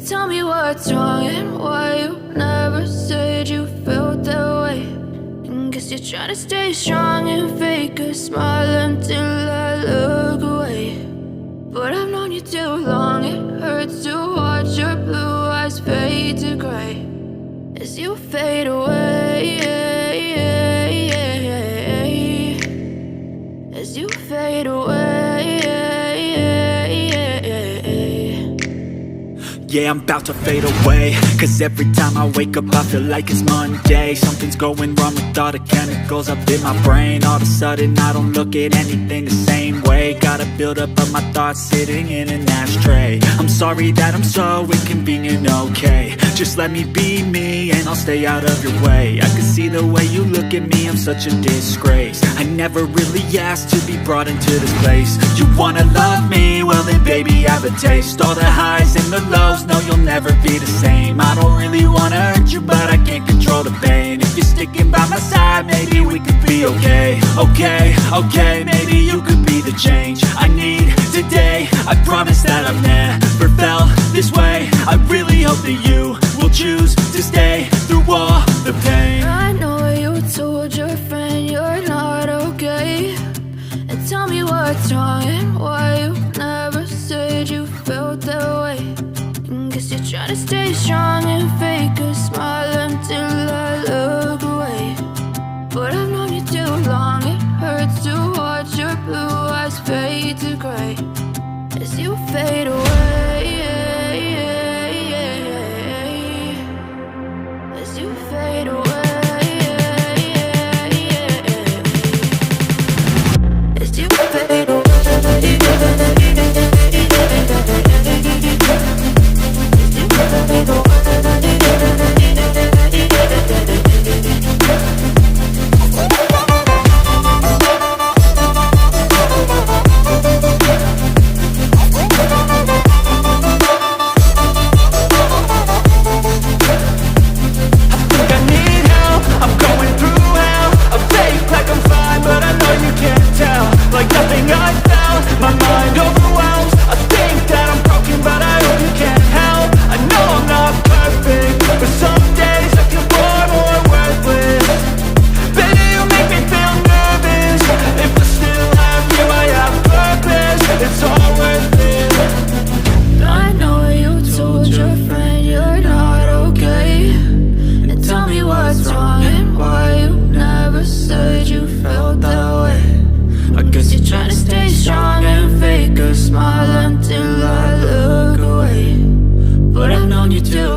Tell me what's wrong and why you never said you felt that way. And guess you're trying to stay strong and fake a smile until I look away. But I've known you too long, it hurts to watch your blue eyes fade to gray as you fade away, as you fade away. Yeah, I'm about to fade away, cause every time I wake up I feel like it's Monday. Something's going wrong with all the chemicals up in my brain. All of a sudden I don't look at anything the same way. Got a buildup of my thoughts sitting in an ashtray. I'm sorry that I'm so inconvenient, okay. Just let me be me and I'll stay out of your way. I can see the way you look at me, I'm such a disgrace. I never really asked to be brought into this place. You wanna love me? Well then baby have a taste. All the highs and the lows, no you'll never be the same. I don't really wanna hurt you but I can't control the pain. If you're sticking by my side maybe we could be okay. Okay, maybe you could be the change I need today. I promise that I've never felt this way. I really hope that you will choose to stay through all the pain. I know you told your friend you're not okay. And tell me what's wrong and why you never said you felt that way. And guess you're trying to stay strong and fake a smile until I look away. But I've known you too long, it hurts to watch your blue eyes fade to gray as you fade away, as you fade away, as you fade away. Trying to stay strong and fake a smile until I look away. But I've known you too